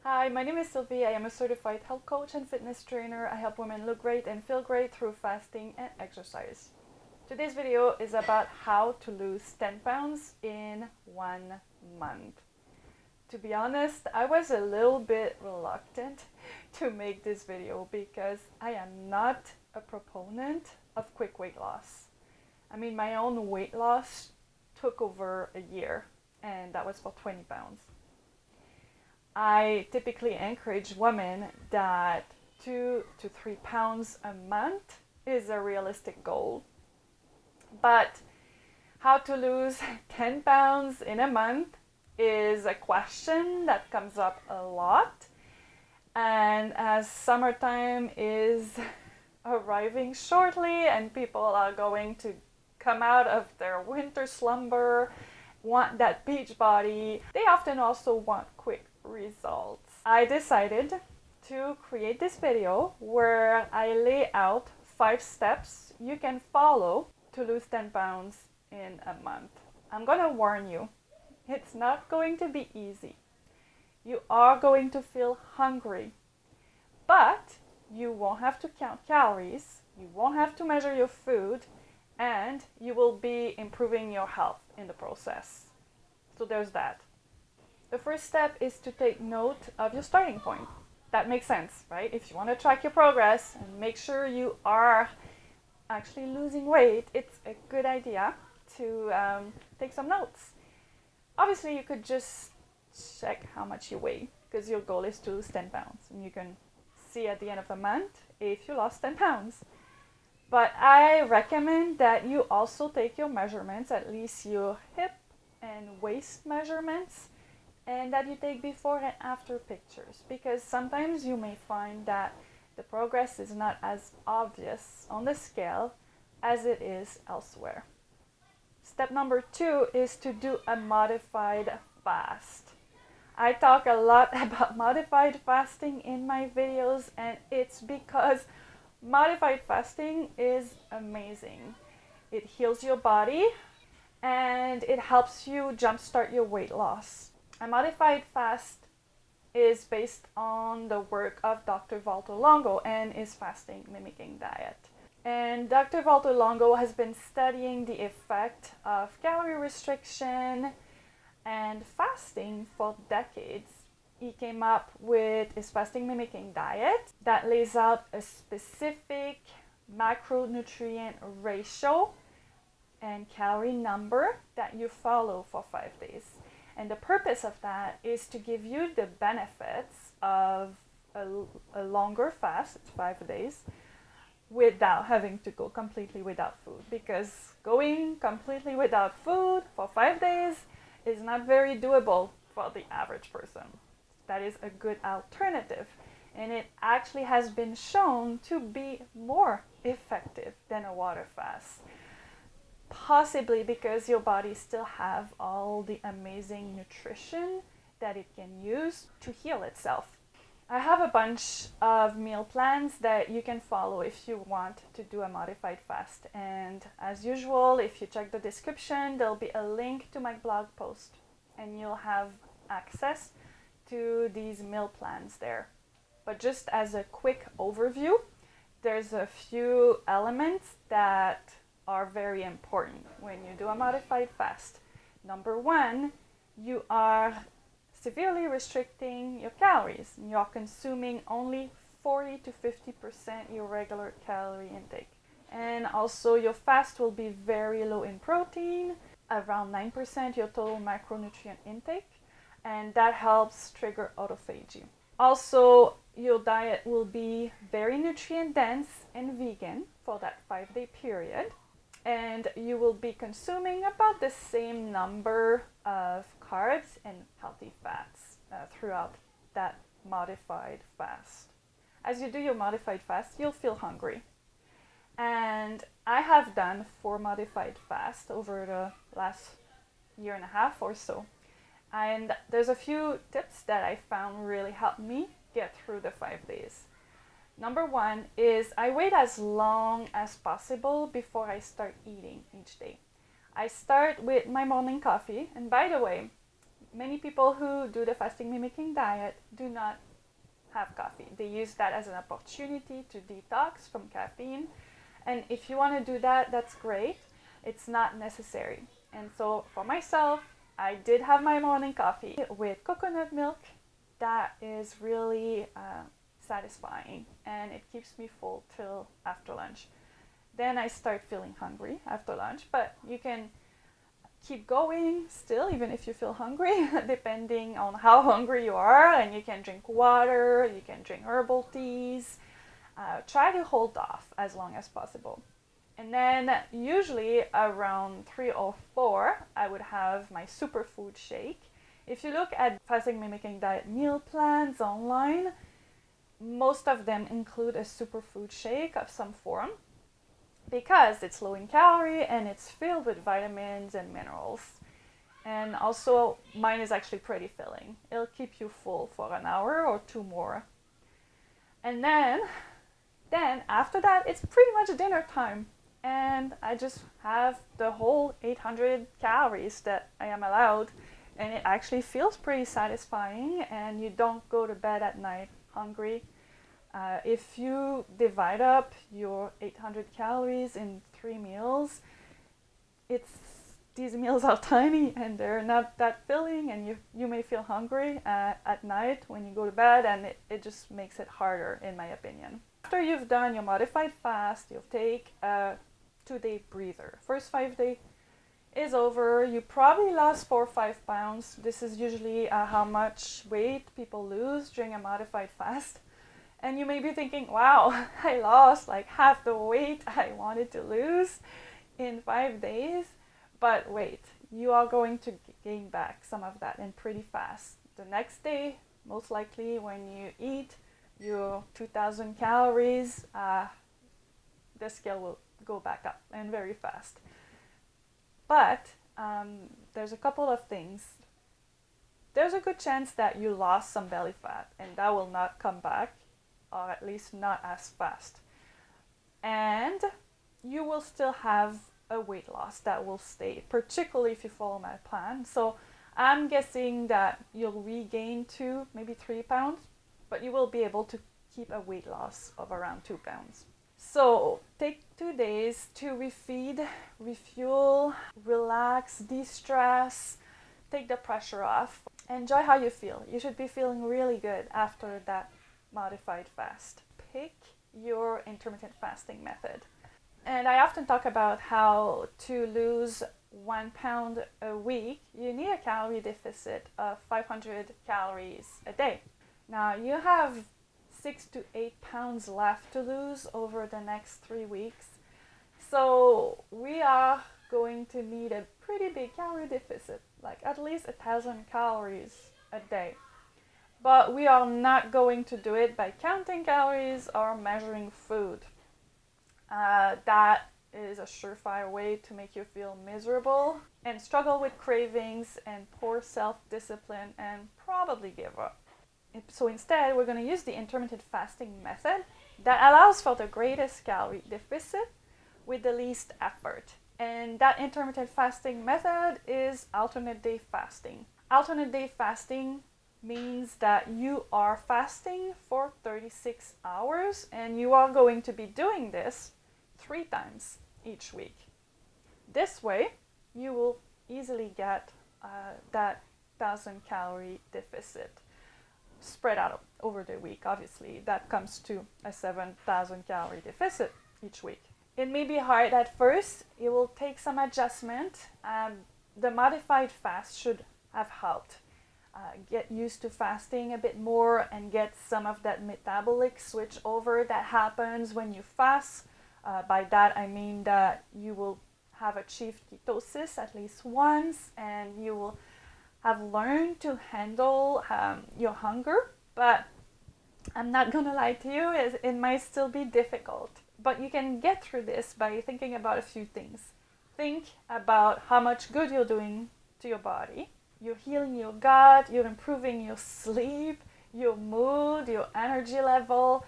Hi, my name is Sylvie. I am a certified health coach and fitness trainer. I help women look great and feel great through fasting and exercise. Today's video is about how to lose 10 pounds in 1 month. To be honest, I was a little bit reluctant to make this video because I am not a proponent of quick weight loss. I mean, my own weight loss took over a year, and that was for 20 pounds. I typically encourage women that 2 to 3 pounds a month is a realistic goal. But how to lose 10 pounds in a month is a question that comes up a lot. And as summertime is arriving shortly and people are going to come out of their winter slumber, want that beach body, they often also want quick results. I decided to create this video where I lay out 5 steps you can follow to lose 10 pounds in a month. I'm gonna warn you, it's not going to be easy. You are going to feel hungry, but you won't have to count calories, you won't have to measure your food, and you will be improving your health in the process. So there's that. The first step is to take note of your starting point. That makes sense, right? If you want to track your progress and make sure you are actually losing weight, it's a good idea to take some notes. Obviously, you could just check how much you weigh because your goal is to lose 10 pounds. And you can see at the end of the month if you lost 10 pounds. But I recommend that you also take your measurements, at least your hip and waist measurements, and that you take before and after pictures, because sometimes you may find that the progress is not as obvious on the scale as it is elsewhere. Step number 2 is to do a modified fast. I talk a lot about modified fasting in my videos, and it's because modified fasting is amazing. It heals your body and it helps you jumpstart your weight loss. A modified fast is based on the work of Dr. Walter Longo and is fasting mimicking diet. And Dr. Walter Longo has been studying the effect of calorie restriction and fasting for decades. He came up with his fasting mimicking diet that lays out a specific macronutrient ratio and calorie number that you follow for 5 days. And the purpose of that is to give you the benefits of a longer fast, 5 days, without having to go completely without food. Because going completely without food for 5 days is not very doable for the average person. That is a good alternative. And it actually has been shown to be more effective than a water fast. Possibly because your body still have all the amazing nutrition that it can use to heal itself. I have a bunch of meal plans that you can follow if you want to do a modified fast. And as usual, if you check the description, there'll be a link to my blog post and you'll have access to these meal plans there. But just as a quick overview, there's a few elements that are very important when you do a modified fast. Number 1, you are severely restricting your calories. You're consuming only 40 to 50% your regular calorie intake. And also your fast will be very low in protein, around 9% your total macronutrient intake, and that helps trigger autophagy. Also, your diet will be very nutrient dense and vegan for that 5-day period. And you will be consuming about the same number of carbs and healthy fats throughout that modified fast. As you do your modified fast, you'll feel hungry. And I have done 4 modified fasts over the last year and a half or so. And there's a few tips that I found really helped me get through the 5 days. Number 1 is I wait as long as possible before I start eating each day. I start with my morning coffee, and by the way, Many people who do the fasting mimicking diet do not have coffee. They use that as an opportunity to detox from caffeine. And if you want to do that, that's great. It's not necessary. And so for myself, I did have my morning coffee with coconut milk. That is really satisfying, and it keeps me full till after lunch. Then I start feeling hungry after lunch, but you can keep going still even if you feel hungry depending on how hungry you are, and you can drink water, you can drink herbal teas. Try to hold off as long as possible. And then usually around 3 or 4 I would have my superfood shake. If you look at fasting mimicking diet meal plans online, most of them include a superfood shake of some form because it's low in calorie and it's filled with vitamins and minerals. And also mine is actually pretty filling. It'll keep you full for an hour or 2 more. And then after that, it's pretty much dinner time. And I just have the whole 800 calories that I am allowed. And it actually feels pretty satisfying, and you don't go to bed at night hungry. If you divide up your 800 calories in 3 meals, these meals are tiny and they're not that filling, and you may feel hungry at night when you go to bed, and it just makes it harder, in my opinion. After you've done your modified fast, you'll take a 2-day breather. First 5 days is over. You probably lost 4 or 5 pounds. This is usually how much weight people lose during a modified fast. And you may be thinking, wow, I lost like half the weight I wanted to lose in 5 days. But wait, you are going to gain back some of that, and pretty fast. The next day, most likely when you eat your 2,000 calories, the scale will go back up, and very fast. But there's a couple of things. There's a good chance that you lost some belly fat, and that will not come back, or at least not as fast. And you will still have a weight loss that will stay, particularly if you follow my plan. So I'm guessing that you'll regain 2, maybe 3 pounds, but you will be able to keep a weight loss of around 2 pounds. So take 2 days to refeed, refuel, relax, de-stress, take the pressure off. Enjoy how you feel. You should be feeling really good after that modified fast. Pick your intermittent fasting method. And I often talk about how to lose 1 pound a week, you need a calorie deficit of 500 calories a day. Now you have 6 to 8 pounds left to lose over the next 3 weeks. So we are going to need a pretty big calorie deficit, like at least 1,000 calories a day. But we are not going to do it by counting calories or measuring food. That is a surefire way to make you feel miserable and struggle with cravings and poor self-discipline and probably give up. So instead, we're going to use the intermittent fasting method that allows for the greatest calorie deficit with the least effort. And that intermittent fasting method is alternate day fasting. Alternate day fasting means that you are fasting for 36 hours, and you are going to be doing this 3 times each week. This way, you will easily get that 1,000 calorie deficit spread out over the week. Obviously, that comes to a 7,000 calorie deficit each week. It may be hard at first. It will take some adjustment. The modified fast should have helped. Get used to fasting a bit more and get some of that metabolic switch over that happens when you fast. By that I mean that you will have achieved ketosis at least once, and you will have learned to handle your hunger. But I'm not gonna lie to you, it might still be difficult. But you can get through this by thinking about a few things. Think about how much good you're doing to your body. You're healing your gut, you're improving your sleep, your mood, your energy level.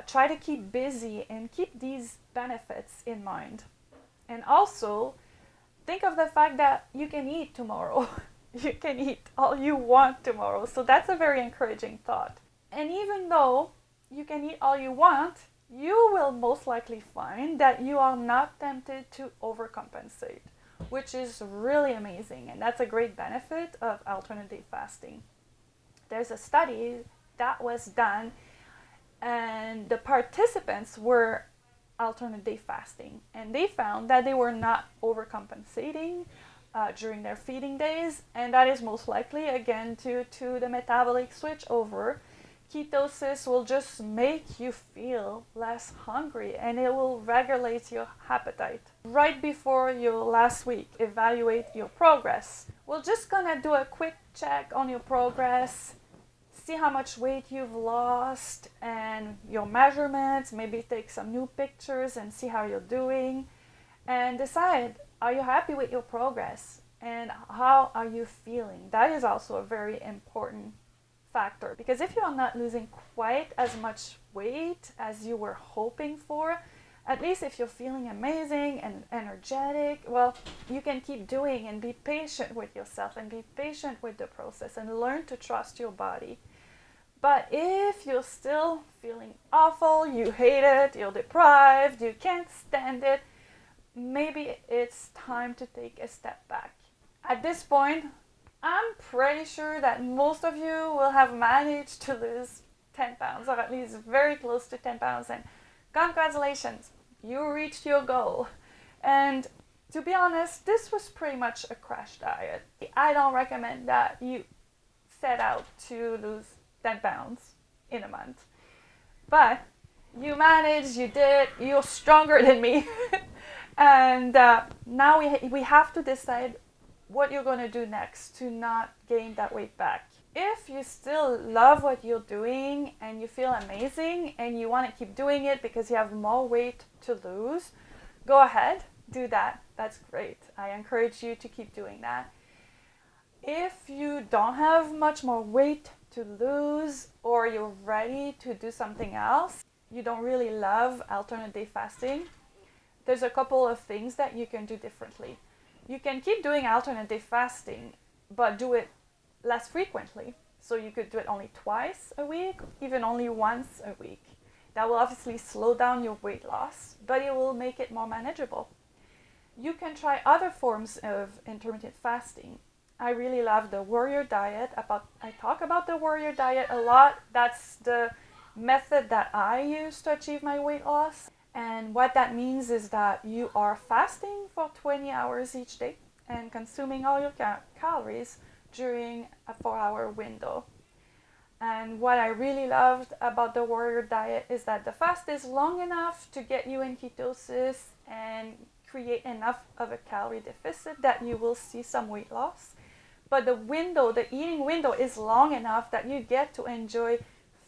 Try to keep busy and keep these benefits in mind. And also, think of the fact that you can eat tomorrow. you can eat all you want tomorrow. So that's a very encouraging thought. And even though you can eat all you want, you will most likely find that you are not tempted to overcompensate, which is really amazing. And that's a great benefit of alternate day fasting. There's a study that was done, and the participants were alternate day fasting, and they found that they were not overcompensating during their feeding days, and that is most likely again due to the metabolic switch over. Ketosis will just make you feel less hungry, and it will regulate your appetite. Right before your last week, evaluate your progress. We're just gonna do a quick check on your progress, see how much weight you've lost and your measurements, maybe take some new pictures and see how you're doing, and decide, are you happy with your progress and how are you feeling? That is also a very important factor, because if you are not losing quite as much weight as you were hoping for, at least if you're feeling amazing and energetic, well, you can keep doing and be patient with yourself and be patient with the process and learn to trust your body. But if you're still feeling awful, you hate it, you're deprived, you can't stand it, maybe it's time to take a step back. At this point, I'm pretty sure that most of you will have managed to lose 10 pounds, or at least very close to 10 pounds, and congratulations, you reached your goal. And to be honest, this was pretty much a crash diet. I don't recommend that you set out to lose 10 pounds in a month. But you managed, you did, you're stronger than me. And now we have to decide what you're going to do next to not gain that weight back. If you still love what you're doing and you feel amazing and you want to keep doing it because you have more weight to lose, go ahead, do that. That's great. I encourage you to keep doing that. If you don't have much more weight to lose, or you're ready to do something else, you don't really love alternate day fasting, there's a couple of things that you can do differently. You can keep doing alternate day fasting, but do it less frequently. So you could do it only twice a week, even only once a week. That will obviously slow down your weight loss, but it will make it more manageable. You can try other forms of intermittent fasting. I really love the warrior diet. I talk about the warrior diet a lot. That's the method that I use to achieve my weight loss. And what that means is that you are fasting for 20 hours each day and consuming all your calories during a 4-hour window. And what I really loved about the warrior diet is that the fast is long enough to get you in ketosis and create enough of a calorie deficit that you will see some weight loss. But the eating window is long enough that you get to enjoy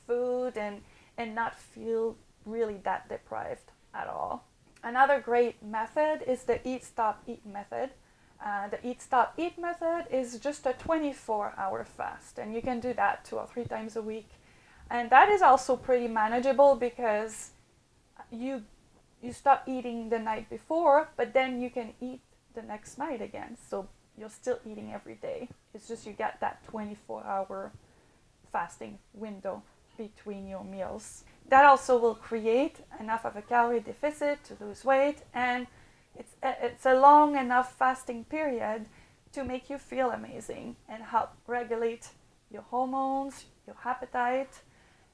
food and not feel really that deprived at all. Another great method is the Eat, Stop, Eat method. The Eat, Stop, Eat method is just a 24-hour fast, and you can do that 2 or 3 times a week. And that is also pretty manageable because you stop eating the night before, but then you can eat the next night again. So you're still eating every day. It's just you get that 24-hour fasting window between your meals. That also will create enough of a calorie deficit to lose weight, and it's a long enough fasting period to make you feel amazing and help regulate your hormones, your appetite,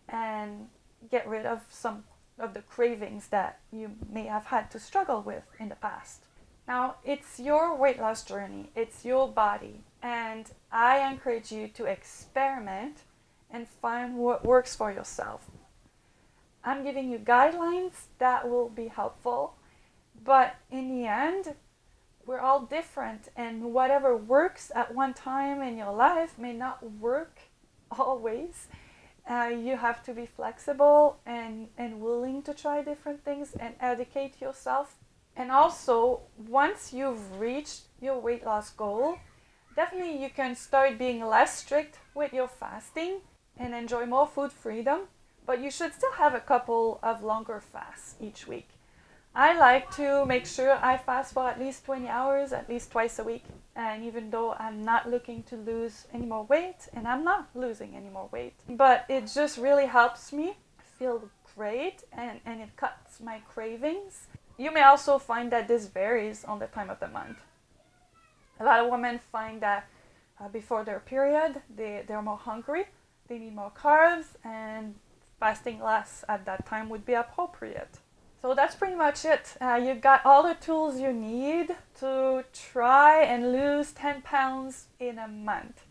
and get rid of some of the cravings that you may have had to struggle with in the past. Now, it's your weight loss journey, it's your body, and I encourage you to experiment and find what works for yourself. I'm giving you guidelines that will be helpful, but in the end, we're all different, and whatever works at one time in your life may not work always. You have to be flexible and willing to try different things and educate yourself. And also, once you've reached your weight loss goal, definitely you can start being less strict with your fasting and enjoy more food freedom, but you should still have a couple of longer fasts each week. I like to make sure I fast for at least 20 hours, at least twice a week, And even though I'm not looking to lose any more weight, and I'm not losing any more weight, but it just really helps me feel great, and it cuts my cravings. You may also find that this varies on the time of the month. A lot of women find that before their period, they're more hungry, they need more carbs, and fasting less at that time would be appropriate. So that's pretty much it. You've got all the tools you need to try and lose 10 pounds in a month.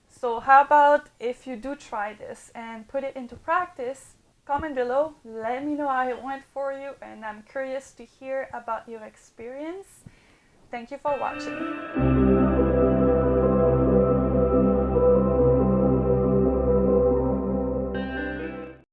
So how about if you do try this and put it into practice? Comment below, let me know how it went for you, and I'm curious to hear about your experience. Thank you for watching.